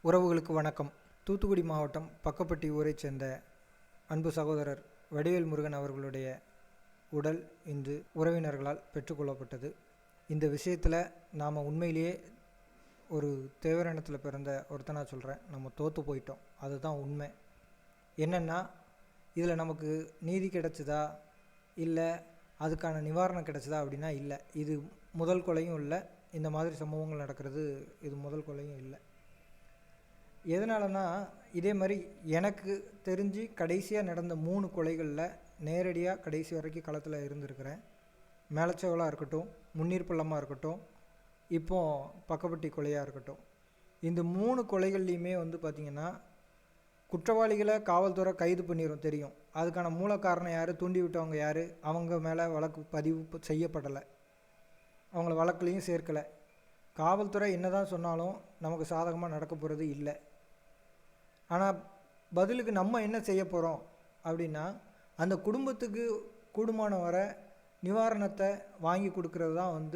உறவுகளுக்கு வணக்கம். தூத்துக்குடி மாவட்டம் பக்கப்பட்டி ஊரைச் சேர்ந்த அன்பு சகோதரர் வடிவேல் முருகன் அவர்களுடைய உடல் இன்று உறவினர்களால் பெற்றுக்கொள்ளப்பட்டது. இந்த விஷயத்தில் நாம் உண்மையிலேயே ஒரு தேவரணத்தில் பிறந்த ஒருத்தனாக சொல்கிறேன், நம்ம தோற்று போயிட்டோம். அதுதான் உண்மை. என்னென்னா, இதில் நமக்கு நீதி கிடைச்சதா இல்லை அதுக்கான நிவாரணம் கிடைச்சதா அப்படின்னா இல்லை. இது முதல் கொலையும் இல்லை, இந்த மாதிரி சம்பவங்கள் நடக்கிறது இது முதல் கொலையும் இல்லை. எதனாலனா, இதே மாதிரி எனக்கு தெரிஞ்சு கடைசியாக நடந்த 3 கொலைகளில் நேரடியாக கடைசி வரைக்கும் களத்தில் இருந்திருக்கிறேன். மேலச்சவலாக இருக்கட்டும், முன்னீர் பள்ளமாக இருக்கட்டும், இப்போது பக்கப்பட்டி கொலையாக இருக்கட்டும். இந்த 3 கொலைகள்லையுமே பார்த்திங்கன்னா, குற்றவாளிகளை காவல்துறை கைது பண்ணிடும் தெரியும். அதுக்கான மூல காரணம் யார், தூண்டி விட்டவங்க யார், அவங்க மேலே வழக்கு பதிவு செய்யப்படலை, அவங்கள வழக்குலையும் சேர்க்கலை. காவல்துறை என்ன தான் சொன்னாலும் நமக்கு சாதகமாக நடக்க போகிறது இல்லை. ஆனால் பதிலுக்கு நம்ம என்ன செய்ய போகிறோம் அப்படின்னா, அந்த குடும்பத்துக்கு கூடுமான வர நிவாரணத்தை வாங்கி கொடுக்கறது தான்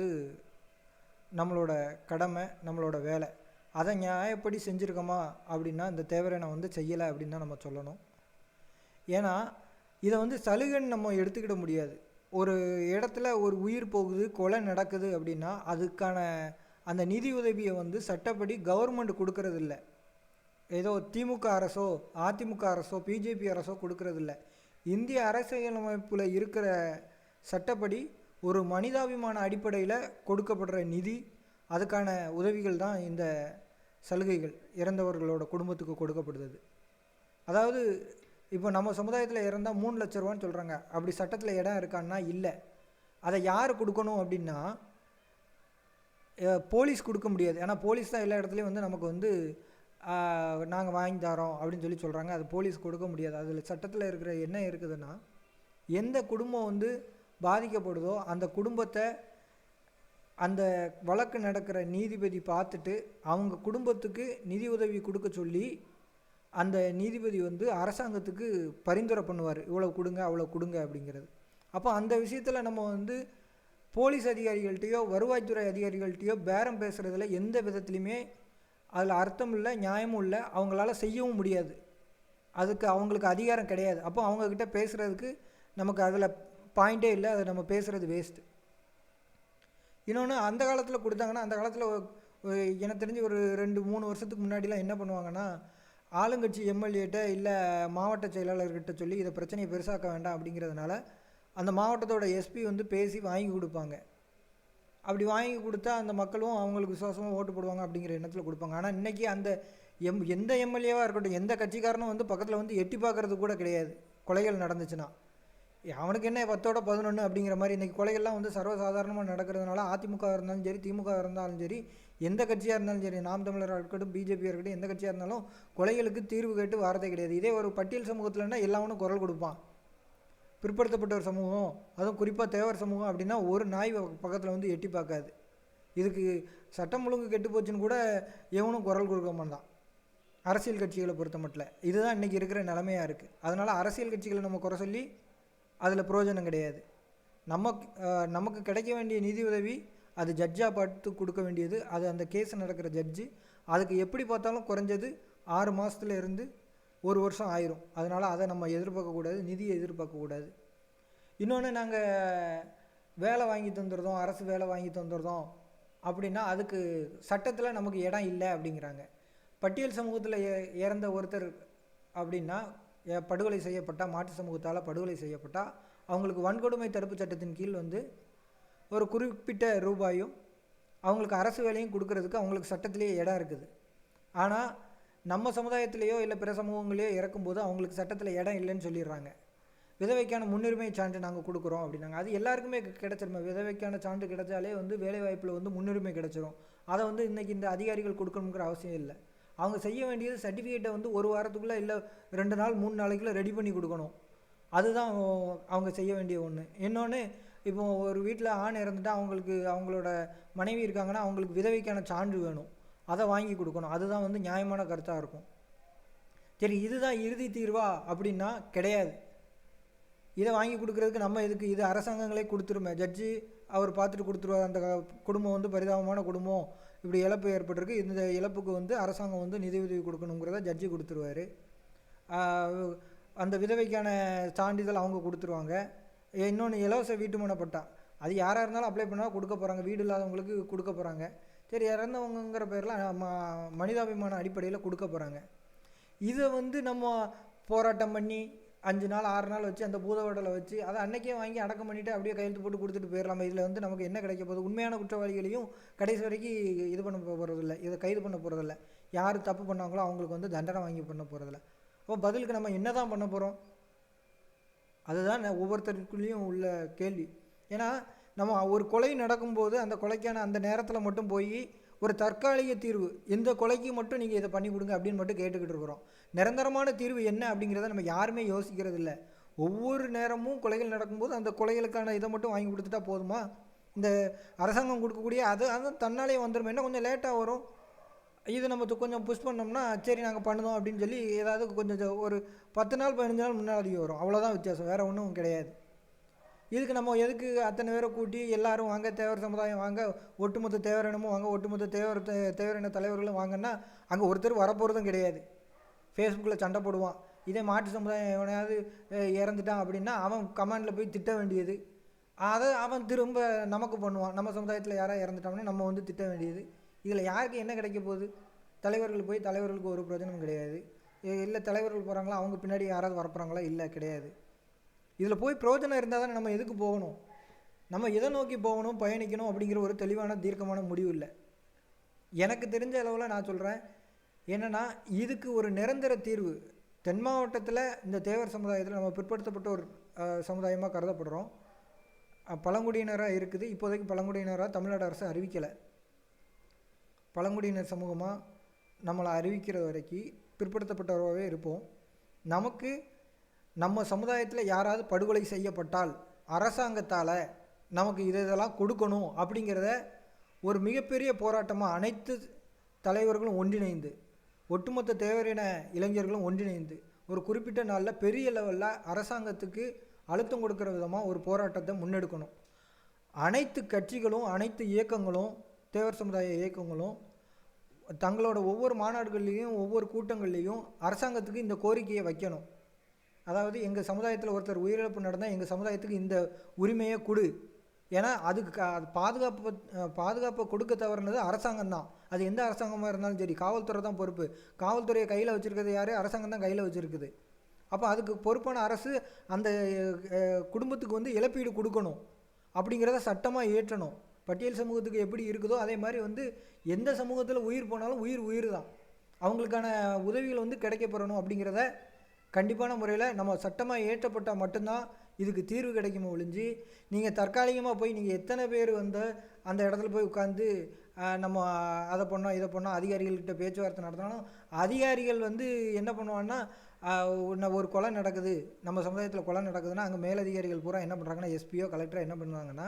நம்மளோட கடமை, நம்மளோட வேலை. அதை நியாயப்படி செஞ்சுருக்கோமா அப்படின்னா இந்த தேவரனை செய்யலை அப்படின்னு தான் நம்ம சொல்லணும். ஏன்னா இதை சலுகைன்னு நம்ம எடுத்துக்கிட முடியாது. ஒரு இடத்துல ஒரு உயிர் போகுது, கொலை நடக்குது அப்படின்னா அதுக்கான அந்த நிதி உதவியை சட்டப்படி கவர்மெண்ட் கொடுக்கறதில்ல. ஏதோ திமுக அரசோ அதிமுக அரசோ பிஜேபி அரசோ கொடுக்கறதில்ல. இந்திய அரசியலமைப்பில் இருக்கிற சட்டப்படி ஒரு மனிதாபிமான அடிப்படையில் கொடுக்கப்படுற நிதி, அதுக்கான உதவிகள் தான் இந்த சலுகைகள் இறந்தவர்களோட குடும்பத்துக்கு கொடுக்கப்படுது. அதாவது இப்போ நம்ம சமுதாயத்தில் இறந்தால் 3 லட்ச ரூபான்னு சொல்கிறாங்க. அப்படி சட்டத்தில் இடம் இருக்கான்னா இல்லை. அதை யார் கொடுக்கணும் அப்படின்னா போலீஸ் கொடுக்க முடியாது. ஏன்னா போலீஸ் தான் எல்லா இடத்துலையும் நமக்கு நாங்கள் வாங்கி தரோம் அப்படின்னு சொல்லி சொல்கிறாங்க. அது போலீஸ் கொடுக்க முடியாது. அதில் சட்டத்தில் இருக்கிற என்ன இருக்குதுன்னா, எந்த குடும்பம் பாதிக்கப்படுதோ அந்த குடும்பத்தை அந்த வழக்கு நடக்கிற நீதிபதி பார்த்துட்டு அவங்க குடும்பத்துக்கு நிதி உதவி கொடுக்க சொல்லி அந்த நீதிபதி அரசாங்கத்துக்கு பரிந்துரை பண்ணுவார், இவ்வளோ கொடுங்க அவ்வளோ கொடுங்க அப்படிங்கிறது. அப்போ அந்த விஷயத்தில் நம்ம போலீஸ் அதிகாரிகள்கிட்டையோ வருவாய்த்துறை அதிகாரிகள்கிட்டையோ பேரம் பேசுகிறதுல எந்த விதத்துலையுமே அதில் அர்த்தம் இல்லை, நியாயமும் இல்லை. அவங்களால செய்யவும் முடியாது, அதுக்கு அவங்களுக்கு அதிகாரம் கிடையாது. அப்போ அவங்கக்கிட்ட பேசுகிறதுக்கு நமக்கு அதில் பாயிண்டே இல்லை, அதை நம்ம பேசுகிறது வேஸ்ட்டு. இன்னொன்று, அந்த காலத்தில் கொடுத்தாங்கன்னா, அந்த காலத்தில் எனக்கு தெரிஞ்சு ஒரு 2-3 வருஷத்துக்கு முன்னாடிலாம் என்ன பண்ணுவாங்கன்னா, ஆளுங்கட்சி எம்எல்ஏட்ட இல்லை மாவட்ட செயலாளர்கிட்ட சொல்லி இதை பிரச்சனையை பெருசாக்க வேண்டாம் அப்படிங்கிறதுனால அந்த மாவட்டத்தோட எஸ்பி பேசி வாங்கி கொடுப்பாங்க. அப்படி வாங்கி கொடுத்தா அந்த மக்களும் அவங்களுக்கு விசுவாசமாக ஓட்டு போடுவாங்க அப்படிங்கிற எண்ணத்தில் கொடுப்பாங்க. ஆனால் இன்றைக்கி அந்த எந்த எம்எல்ஏவாக இருக்கட்டும், எந்த கட்சிக்காரனும் பக்கத்தில் எட்டி பார்க்குறது கூட கிடையாது. கொலைகள் நடந்துச்சுன்னா அவனுக்கு என்ன 10ஓட 11 அப்படிங்கிற மாதிரி இன்றைக்கி கொலைகள்லாம் சர்வசாதாரணமாக நடக்கிறதுனால அதிமுக இருந்தாலும் சரி, திமுக இருந்தாலும் சரி, எந்த கட்சியாக இருந்தாலும் சரி, நாம் தமிழராக இருக்கட்டும், பிஜேபியாக இருக்கட்டும், எந்த கட்சியாக இருந்தாலும் கொலைகளுக்கு தீர்வு கேட்டு வாரதே கிடையாது. இதே ஒரு பட்டியல் சமூகத்தில்னா எல்லாவனும் குரல் கொடுப்பான். பிற்படுத்தப்பட்ட ஒரு சமூகம், அதுவும் குறிப்பாக தேவர் சமூகம் அப்படின்னா ஒரு நாய் பக்கத்தில் எட்டி பார்க்காது. இதுக்கு சட்டம் ஒழுங்கு கெட்டு போச்சுன்னு கூட எவனும் குரல் கொடுக்க மாட்டான் அரசியல் கட்சிகளை பொறுத்த மட்டும். இதுதான் இன்றைக்கி இருக்கிற நிலைமையாக இருக்குது. அதனால் அரசியல் கட்சிகளை நம்ம குறை சொல்லி அதில் பிரயோஜனம் கிடையாது. நமக்கு கிடைக்க வேண்டிய நிதி உதவி அது ஜட்ஜாக பார்த்து கொடுக்க வேண்டியது, அது அந்த கேஸ் நடக்கிற ஜட்ஜு. அதுக்கு எப்படி பார்த்தாலும் குறைஞ்சது 6 மாதத்துல இருந்து 1 வருஷம் ஆயிரும். அதனால் அதை நம்ம எதிர்பார்க்கக்கூடாது, நிதியை எதிர்பார்க்கக்கூடாது. இன்னொன்று, நாங்கள் வேலை வாங்கி தந்துடுறோம், அரசு வேலை வாங்கி தந்துடுறோம் அப்படின்னா அதுக்கு சட்டத்தில் நமக்கு இடம் இல்லை அப்படிங்கிறாங்க. பட்டியல் சமூகத்தில் இறந்த ஒருத்தர் அப்படின்னா படுகொலை செய்யப்பட்டால், மாட்டு சமூகத்தால் படுகொலை செய்யப்பட்டால் அவங்களுக்கு வன்கொடுமை தடுப்பு சட்டத்தின் கீழ் ஒரு குறிப்பிட்ட ரூபாயும் அவங்களுக்கு அரசு வேலையும் கொடுக்கறதுக்கு அவங்களுக்கு சட்டத்திலேயே இடம் இருக்குது. ஆனால் நம்ம சமுதாயத்திலேயோ இல்லை பிற சமூகங்களையோ இறக்கும்போது அவங்களுக்கு சட்டத்தில் இடம் இல்லைன்னு சொல்லிடுறாங்க. விதவைக்கான முன்னுரிமை சான்று நாங்கள் கொடுக்குறோம் அப்படின்னாங்க. அது எல்லாருக்குமே கிடைச்சிருமே. விதவைக்கான சான்று கிடைச்சாலே வேலைவாய்ப்பில் முன்னுரிமை கிடைச்சிரும். அதை இன்றைக்கி இந்த அதிகாரிகள் கொடுக்கணுங்கிற அவசியம் இல்லை. அவங்க செய்ய வேண்டியது சர்டிஃபிகேட்டை 1 வாரத்துக்குள்ளே இல்லை 2 நாள் 3 நாளைக்குள்ளே ரெடி பண்ணி கொடுக்கணும். அதுதான் அவங்க செய்ய வேண்டிய ஒன்று. இன்னொன்று, இப்போ ஒரு வீட்டில் ஆண் இறந்துட்டால் அவங்களுக்கு அவங்களோட மனைவி இருக்காங்கன்னா அவங்களுக்கு விதவைக்கான சான்று வேணும், அதை வாங்கி கொடுக்கணும். அதுதான் நியாயமான கருத்தாக இருக்கும். சரி, இதுதான் இறுதி தீர்வா அப்படின்னா கிடையாது. இதை வாங்கி கொடுக்குறதுக்கு நம்ம எதுக்கு, இது அரசாங்கங்களே கொடுத்துருமே. ஜட்ஜி அவர் பார்த்துட்டு கொடுத்துருவார். அந்த குடும்பம் பரிதாபமான குடும்பம், இப்படி இழப்பு ஏற்பட்டிருக்கு, இந்த இழப்புக்கு வந்து அரசாங்கம் வந்து நிதியுதவி கொடுக்கணுங்கிறத ஜட்ஜி கொடுத்துருவாரு. அந்த விதவைக்கான சான்றிதழ் அவங்க கொடுத்துருவாங்க. இன்னொன்று இலவச வீட்டுமனை பட்டா, அது யாராக இருந்தாலும் அப்ளை பண்ணால் கொடுக்க போகிறாங்க, வீடு இல்லாதவங்களுக்கு கொடுக்க போகிறாங்க. சரி, இறந்தவங்கிற பேரில் மனிதாபிமான அடிப்படையில் கொடுக்க போகிறாங்க. இதை வந்து நம்ம போராட்டம் பண்ணி 5 நாள் 6 நாள் வச்சு அந்த பூதவடலை வச்சு அதை அன்றைக்கே வாங்கி அடக்கம் பண்ணிவிட்டு அப்படியே கையெழுத்து போட்டு கொடுத்துட்டு போயிடலாமா? இதில் வந்து நமக்கு என்ன கிடைக்க போகுது? உண்மையான குற்றவாளிகளையும் கடைசி வரைக்கும் இது பண்ண போகிறதில்ல, இதை கைது பண்ண போகிறதில்ல. யார் தப்பு பண்ணாங்களோ அவங்களுக்கு வந்து தண்டனை வாங்கி பண்ண போகிறதில்ல. அப்போ பதிலுக்கு நம்ம என்ன தான் பண்ண போகிறோம்? அதுதான் ஒவ்வொருத்தருக்குள்ளேயும் உள்ள கேள்வி. ஏன்னா நம்ம ஒரு கொலை நடக்கும்போது அந்த கொலைக்கான அந்த நேரத்தில் மட்டும் போய் ஒரு தற்காலிக தீர்வு, இந்த கொலைக்கு மட்டும் நீங்கள் இதை பண்ணி கொடுங்க அப்படின்னு மட்டும் கேட்டுக்கிட்டு இருக்கிறோம். நிரந்தரமான தீர்வு என்ன அப்படிங்கிறத நம்ம யாருமே யோசிக்கிறது இல்லை. ஒவ்வொரு நேரமும் கொலைகள் நடக்கும்போது அந்த கொலைகளுக்கான இதை மட்டும் வாங்கி கொடுத்துட்டா போதுமா? இந்த அரசாங்கம் கொடுக்கக்கூடிய அது தன்னாலே வந்துடும். என்ன கொஞ்சம் லேட்டாக வரும், இது நம்ம கொஞ்சம் புஷ் பண்ணோம்னா சரி நாங்கள் பண்ணுதோம் அப்படின்னு சொல்லி ஏதாவது கொஞ்சம் ஒரு 10 நாள் 15 நாள் முன்னாடி வரும். அவ்வளோதான் வித்தியாசம், வேறு ஒன்றும் கிடையாது. இதுக்கு நம்ம எதுக்கு அத்தனை பேரை கூட்டி எல்லாரும் வாங்க, தேவர் சமுதாயம் வாங்க, ஒட்டுமொத்த தேவரினமும் வாங்க, ஒட்டுமொத்த தேவரின தலைவர்களும் வாங்கன்னா அங்கே ஒருத்தர் வரப்போகிறதும் கிடையாது. ஃபேஸ்புக்கில் சண்டை போடுவான். இதே மாட்டு சமுதாயம் எவனையாவது இறந்துட்டான் அப்படின்னா அவன் கமெண்டில் போய் திட்ட வேண்டியது, அதை அவன் திரும்ப நமக்கு பண்ணுவான். நம்ம சமுதாயத்தில் யாராவது இறந்துட்டாங்கன்னா நம்ம வந்து திட்ட வேண்டியது. இதில் யாருக்கு என்ன கிடைக்க போகுது? தலைவர்கள் போய் தலைவர்களுக்கு ஒரு பிரயோஜனமும் கிடையாது. இல்லை தலைவர்கள் போகிறாங்களா, அவங்க பின்னாடி யாராவது வரப்போகிறாங்களா? இல்லை, கிடையாது. இதில் போய் பிரயோஜனம் இருந்தால் தானே நம்ம எதுக்கு போகணும்? நம்ம எதை நோக்கி போகணும், பயணிக்கணும் அப்படிங்கிற ஒரு தெளிவான தீர்க்கமான முடிவு இல்லை. எனக்கு தெரிஞ்ச அளவில் நான் சொல்கிறேன், என்னென்னா இதுக்கு ஒரு நிரந்தர தீர்வு தென் மாவட்டத்தில் இந்த தேவர் சமுதாயத்தில் நம்ம பிற்படுத்தப்பட்ட ஒரு சமுதாயமாக கருதப்படுறோம். பழங்குடியினராக இருக்குது. இப்போதைக்கு பழங்குடியினராக தமிழ்நாடு அரசு அறிவிக்கலை. பழங்குடியினர் சமூகமாக நம்மளை அறிவிக்கிற வரைக்கும் பிற்படுத்தப்பட்டவராகவே இருப்போம். நமக்கு நம்ம சமுதாயத்தில் யாராவது படுகொலை செய்யப்பட்டால் அரசாங்கத்தால் நமக்கு இதெல்லாம் கொடுக்கணும் அப்படிங்கிறத ஒரு மிகப்பெரிய போராட்டமாக அனைத்து தலைவர்களும் ஒன்றிணைந்து, ஒட்டுமொத்த தேவரின இளைஞர்களும் ஒன்றிணைந்து ஒரு குறிப்பிட்ட நாளில் பெரிய லெவலில் அரசாங்கத்துக்கு அழுத்தம் கொடுக்குற விதமாக ஒரு போராட்டத்தை முன்னெடுக்கணும். அனைத்து கட்சிகளும் அனைத்து இயக்கங்களும் தேவர் சமுதாய இயக்கங்களும் தங்களோட ஒவ்வொரு மாநாடுகள்லேயும் ஒவ்வொரு கூட்டங்கள்லேயும் அரசாங்கத்துக்கு இந்த கோரிக்கையை வைக்கணும். அதாவது எங்கள் சமுதாயத்தில் ஒருத்தர் உயிரிழப்பு நடந்தால் எங்கள் சமுதாயத்துக்கு இந்த உரிமையை கொடு. ஏன்னா அதுக்கு பாதுகாப்பை கொடுக்க தவறுனது அரசாங்கம் தான். அது எந்த அரசாங்கமாக இருந்தாலும் சரி, காவல்துறை தான் பொறுப்பு. காவல்துறையை கையில் வச்சுருக்கிறது யார்? அரசாங்கம் தான் கையில் வச்சுருக்குது. அப்போ அதுக்கு பொறுப்பான அரசு அந்த குடும்பத்துக்கு வந்து இழப்பீடு கொடுக்கணும் அப்படிங்கிறத சட்டமாக ஏற்றணும். பட்டியல் சமூகத்துக்கு எப்படி இருக்குதோ அதே மாதிரி வந்து எந்த சமூகத்தில் உயிர் போனாலும் உயிர் தான், அவங்களுக்கான உதவிகள் வந்து கிடைக்கப்பெறணும் அப்படிங்கிறத கண்டிப்பான முறையில் நம்ம சட்டமாக ஏற்றப்பட்டால் மட்டும்தான் இதுக்கு தீர்வு கிடைக்குமோ ஒழிஞ்சு, நீங்கள் தற்காலிகமாக போய் நீங்கள் எத்தனை பேர் வந்து அந்த இடத்துல போய் உட்காந்து நம்ம அதை பண்ணோம் இதை பண்ணோம் அதிகாரிகள்கிட்ட பேச்சுவார்த்தை நடத்தினாலும் அதிகாரிகள் வந்து என்ன பண்ணுவாங்கன்னா, ஒரு கொலை நடக்குது, நம்ம சமுதாயத்தில் கொலை நடக்குதுன்னா அங்கே மேலதிகாரிகள் பூரா என்ன பண்ணுறாங்கன்னா, எஸ்பியோ கலெக்டரோ என்ன பண்ணுவாங்கன்னா,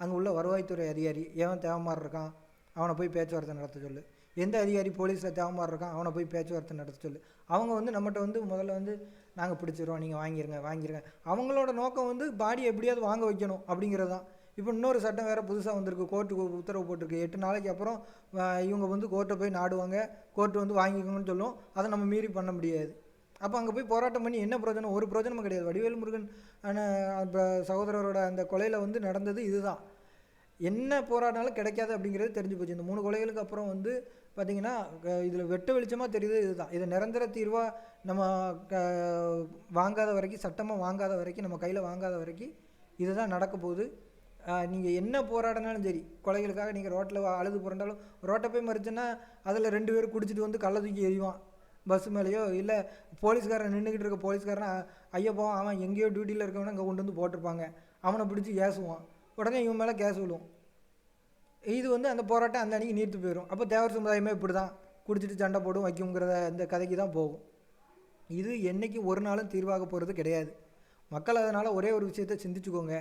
அங்கே உள்ள வருவாய்த்துறை அதிகாரி எவன் தேவமாரி இருக்கான் அவனை போய் பேச்சுவார்த்தை நடத்த சொல்லு, எந்த அதிகாரி போலீஸில் தேவமாரி இருக்கான் அவனை போய் பேச்சுவார்த்தை நடத்த சொல்லு. அவங்க வந்து நம்மகிட்ட வந்து முதல்ல வந்து நாங்கள் பிடிச்சிடுவோம், நீங்கள் வாங்கிருங்க. அவங்களோட நோக்கம் வந்து பாடியை எப்படியாவது வாங்க வைக்கணும் அப்படிங்கிறது தான். இப்போ இன்னொரு சட்டம் வேறு புதுசாக வந்திருக்கு, கோர்ட்டுக்கு உத்தரவு போட்டிருக்கு. 8 நாளைக்கு அப்புறம் இவங்க வந்து கோர்ட்டை போய் நாடுவாங்க, கோர்ட்டு வந்து வாங்கிக்கோங்கன்னு சொல்லும். அதை நம்ம மீறி பண்ண முடியாது. அப்போ அங்கே போய் போராட்டம் பண்ணி என்ன பிரயோஜனம்? ஒரு பிரயோஜனமும் கிடையாது. வடிவேல் முருகன் சகோதரரோட அந்த கொலையில் வந்து நடந்தது இதுதான். என்ன போராடினாலும் கிடைக்காது அப்படிங்கிறது தெரிஞ்சு போச்சு. இந்த 3 கொலைகளுக்கு அப்புறம் வந்து பார்த்திங்கன்னா இதில் வெட்ட வெளிச்சமாக தெரியுது இதுதான். இதை நிரந்தர தீர்வாக நம்ம வாங்காத வரைக்கும், சட்டமாக வாங்காத வரைக்கும், நம்ம கையில் வாங்காத வரைக்கும் இதுதான் நடக்க போகுது. நீங்கள் என்ன போராடினாலும் சரி, கொலைகளுக்காக நீங்கள் ரோட்டில் அழுது புரண்டாலும், ரோட்டை போய் மறிச்சுன்னா அதில் 2 பேர் குடிச்சிட்டு வந்து கள்ள தூக்கி எறிவான் பஸ் மேலேயோ, இல்லை போலீஸ்காரன் நின்றுக்கிட்டு இருக்க போலீஸ்காரன் ஐயப்போ அவன் எங்கேயோ டியூட்டியில் இருக்கவன இங்கே கொண்டு வந்து போட்டிருப்பாங்க, அவனை பிடிச்சி கேசுவான், உடனே இவன் மேலே கேஸ் விழுவும். இது வந்து அந்த போராட்டம் அந்த அன்றைக்கி நீர்த்து போயிடும். அப்போ தேவர் சமுதாயமே இப்படி தான் குடிச்சிட்டு சண்டை போடும் வைக்குங்கிறத இந்த கதைக்கு தான் போகும். இது என்றைக்கு ஒரு நாளும் தீர்வாக போகிறது கிடையாது. மக்கள் அதனால் ஒரே ஒரு விஷயத்தை சிந்திச்சுக்கோங்க,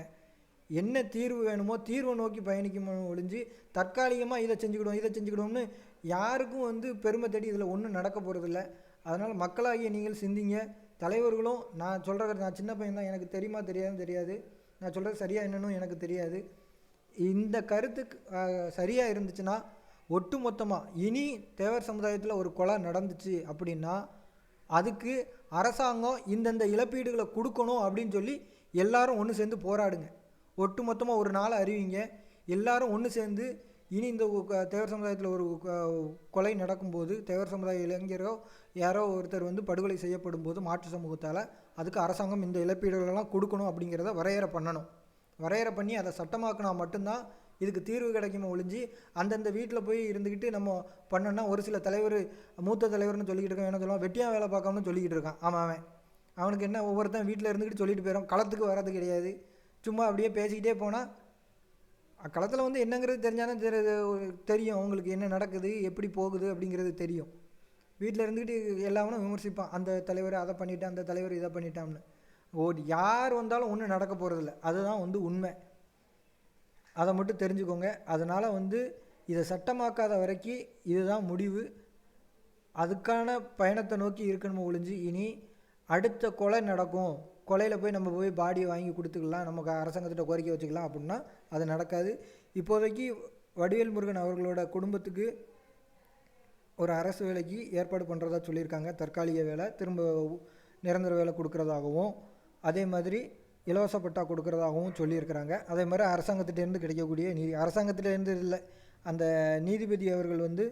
என்ன தீர்வு வேணுமோ தீர்வை நோக்கி பயணிக்கணும் ஒழிஞ்சு தற்காலிகமாக இதை செஞ்சுக்கிடுவோம்னு யாருக்கும் வந்து பெருமை தேடி இதில் ஒன்றும் நடக்க போகிறதில்ல. அதனால் மக்களாகிய நீங்கள் சிந்திங்க. தலைவர்களும் நான் சொல்கிறது, நான் சின்ன பையன் தான், எனக்கு தெரியுமா தெரியாது, நான் சொல்கிறது சரியாக என்னன்னு எனக்கு தெரியாது. இந்த கருத்துக்கு சரியாக இருந்துச்சுன்னா ஒட்டு மொத்தமாக இனி தேவர் சமுதாயத்தில் ஒரு கொலை நடந்துச்சு அப்படின்னா அதுக்கு அரசாங்கம் இந்தந்த இழப்பீடுகளை கொடுக்கணும் அப்படின்னு சொல்லி எல்லாரும் ஒன்று சேர்ந்து போராடுங்க. ஒட்டு மொத்தமாக ஒரு நாளை அறிவிங்க. எல்லாரும் ஒன்று சேர்ந்து இனி இந்த தேவர் சமுதாயத்தில் ஒரு கொலை நடக்கும்போது, தேவர் சமுதாய இளைஞரோ யாரோ ஒருத்தர் வந்து படுகொலை செய்யப்படும் போது மாற்று சமூகத்தால் அதுக்கு அரசாங்கம் இந்த இழப்பீடுகளெல்லாம் கொடுக்கணும் அப்படிங்கிறத வரையறை பண்ணணும். வரையறை பண்ணி அதை சட்டமாக்கினா மட்டும்தான் இதுக்கு தீர்வு கிடைக்குமே ஒழிஞ்சு அந்தந்த வீட்டில் போய் இருந்துக்கிட்டு நம்ம பண்ணோன்னா ஒரு சில தலைவர் மூத்த தலைவர்னு சொல்லிக்கிட்டு இருக்கான், என்ன சொல்லுவான், வெட்டியாக வேலை பார்க்காமனு சொல்லிக்கிட்டு இருக்கான். ஆமாம், அவனுக்கு என்ன ஒவ்வொருத்தன் வீட்டில் இருந்துக்கிட்டு சொல்லிட்டு போயிடும், களத்துக்கு வர்றது கிடையாது. சும்மா அப்படியே பேசிக்கிட்டே போனால் களத்தில் வந்து என்னங்கிறது தெரிஞ்சாலும் தெரியும், அவங்களுக்கு என்ன நடக்குது எப்படி போகுது அப்படிங்கிறது தெரியும். வீட்டில் இருந்துக்கிட்டு எல்லாமே விமர்சிப்பான், அந்த தலைவர் அதை பண்ணிட்டான், அந்த தலைவர் இதை பண்ணிட்டான்னு. யார் வந்தாலும் ஒன்றும் நடக்க போகிறதில்ல. அதுதான் வந்து உண்மை. அதை மட்டும் தெரிஞ்சுக்கோங்க. அதனால் வந்து இதை சட்டமாக்காத வரைக்கும் இதுதான் முடிவு. அதுக்கான பயணத்தை நோக்கி இருக்கணுமோ ஒழிஞ்சு இனி அடுத்த கொலை நடக்கும், கொலையில் போய் நம்ம போய் பாடியை வாங்கி கொடுத்துக்கலாம், நமக்கு அரசாங்கத்திட்ட கோரிக்கை வச்சுக்கலாம் அப்படின்னா அது நடக்காது. இப்போதைக்கு வடிவேல் முருகன் அவர்களோட குடும்பத்துக்கு ஒரு அரசு வேலைக்கு ஏற்பாடு பண்ணுறதா சொல்லியிருக்காங்க. தற்காலிக வேலை, திரும்ப நிரந்தர வேலை கொடுக்குறதாகவும், அதே மாதிரி இலவச பட்டா கொடுக்குறதாகவும் சொல்லியிருக்கிறாங்க. அதே மாதிரி அரசாங்கத்திட்டேருந்து கிடைக்கக்கூடிய நீதி, அரசாங்கத்திலேருந்து இல்லை, அந்த நீதிபதி அவர்கள் வந்து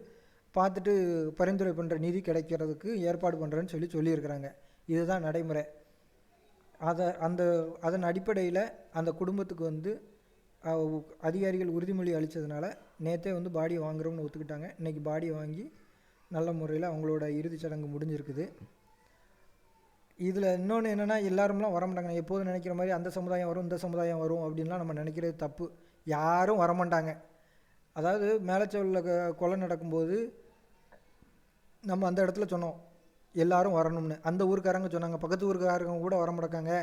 பார்த்துட்டு பரிந்துரை பண்ணுற நிதி கிடைக்கிறதுக்கு ஏற்பாடு பண்ணுறேன்னு சொல்லியிருக்கிறாங்க. இதுதான் நடைமுறை. அதன் அடிப்படையில் அந்த குடும்பத்துக்கு வந்து அதிகாரிகள் உறுதிமொழி அளித்ததுனால நேற்றே வந்து பாடியை வாங்குறோம்னு ஒத்துக்கிட்டாங்க. இன்றைக்கி பாடியை வாங்கி நல்ல முறையில் அவங்களோட இறுதிச் சடங்கு முடிஞ்சிருக்குது. இதில் இன்னொன்று என்னென்னா, எல்லாரும்லாம் வரமாட்டாங்க. நான் எப்போதும் நினைக்கிற மாதிரி அந்த சமுதாயம் வரும் இந்த சமுதாயம் வரும் அப்படின்லாம் நம்ம நினைக்கிறது தப்பு. யாரும் வரமாட்டாங்க. அதாவது மேலச்செவலில் கொலை நடக்கும்போது நம்ம அந்த இடத்துல சொன்னோம் எல்லாரும் வரணும்னு. அந்த ஊருக்காரங்க சொன்னாங்க, பக்கத்து ஊருக்காரங்க கூட வரமாட்டாங்க,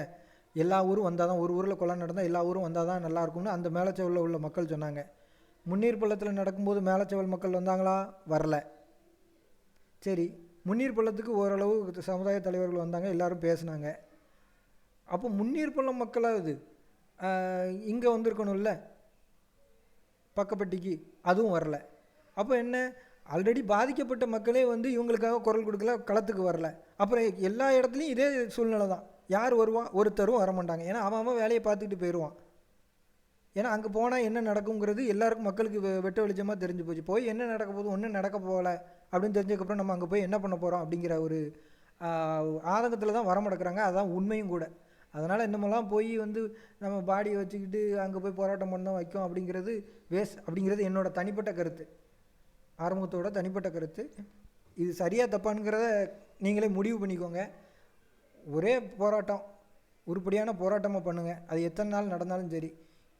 எல்லா ஊரும் வந்தால் தான், ஒரு ஊரில் கொலை நடந்தால் எல்லா ஊரும் வந்தால் தான் நல்லாயிருக்கும்னு அந்த மேலச்செவலில் உள்ள மக்கள் சொன்னாங்க. முன்னீர் பள்ளத்தில் நடக்கும்போது மேலச்செவல் மக்கள் வந்தாங்களா? வரல. சரி, முன்னீர் பள்ளத்துக்கு ஓரளவு சமுதாய தலைவர்கள் வந்தாங்க, எல்லோரும் பேசினாங்க. அப்போ முன்னீர் பள்ளம் மக்களாவது இங்கே வந்திருக்கணும்ல பக்கப்பட்டிக்கு, அதுவும் வரல. அப்போ என்ன, ஆல்ரெடி பாதிக்கப்பட்ட மக்களே வந்து இவங்களுக்காக குரல் கொடுக்கல, களத்துக்கு வரல. அப்புறம் எல்லா இடத்துலையும் இதே சூழ்நிலை தான். யார் வருவான்? ஒருத்தரும் வரமாட்டாங்க. ஏன்னா அவன் வேலையை பார்த்துக்கிட்டு போயிடுவான். ஏன்னா அங்கே போனால் என்ன நடக்குங்கிறது எல்லாருக்கும் மக்களுக்கு வெட்ட வெளிச்சமாக தெரிஞ்சு போச்சு. போய் என்ன நடக்க போகுது, ஒன்றும் நடக்க போகலை அப்படின்னு தெரிஞ்சதுக்கப்புறம் நம்ம அங்கே போய் என்ன பண்ண போகிறோம் அப்படிங்கிற ஒரு ஆதங்கத்தில் தான் வரமாட்டேங்கிறாங்க. அதுதான் உண்மையும் கூட. அதனால் இன்னமெல்லாம் போய் வந்து நம்ம பாடியை வச்சுக்கிட்டு அங்கே போய் போராட்டம் பண்ண வைக்கும் அப்படிங்கிறது அப்படிங்கிறது என்னோடய தனிப்பட்ட கருத்து, ஆரம்பத்தோட தனிப்பட்ட கருத்து. இது சரியாக தப்பானுங்கிறத நீங்களே முடிவு பண்ணிக்கோங்க. ஒரே போராட்டம், உருப்படியான போராட்டமாக பண்ணுங்கள். அது எத்தனை நாள் நடந்தாலும் சரி.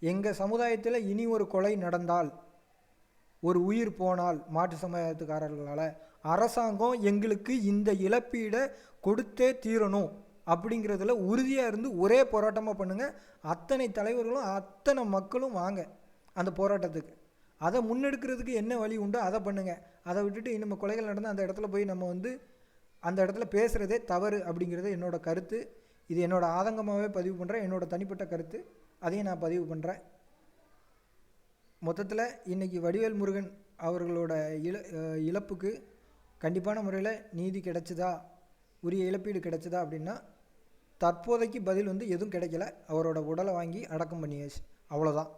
எங்கள் சமுதாயத்தில் இனி ஒரு கொலை நடந்தால், ஒரு உயிர் போனால் மாற்று சமுதாயத்துக்காரர்களால், அரசாங்கம் எங்களுக்கு இந்த இழப்பீடை கொடுத்தே தீரணும் அப்படிங்கிறதுல உறுதியாக இருந்து ஒரே போராட்டமாக பண்ணுங்கள். அத்தனை தலைவர்களும் அத்தனை மக்களும் வாங்க அந்த போராட்டத்துக்கு. அதை முன்னெடுக்கிறதுக்கு என்ன வழி உண்டோ அதை பண்ணுங்கள். அதை விட்டுட்டு நம்ம கொலைகள் நடந்து அந்த இடத்துல போய் நம்ம வந்து அந்த இடத்துல பேசுகிறதே தவறு அப்படிங்கிறது என்னோடய கருத்து. இது என்னோடய ஆதங்கமாகவே பதிவு பண்ணுறேன், என்னோடய தனிப்பட்ட கருத்து. அதையும் நான் பதிவு பண்ணுறேன். மொத்தத்தில் இன்றைக்கி வடிவேல் முருகன் அவர்களோட இழப்புக்கு கண்டிப்பான முறையில் நீதி கிடைச்சதா, உரிய இழப்பீடு கிடைச்சதா அப்படின்னா தற்போதைக்கு பதில் வந்து எதுவும் கிடைக்கல. அவரோட உடலை வாங்கி அடக்கம் பண்ணியாச்சு, அவ்வளோதான்.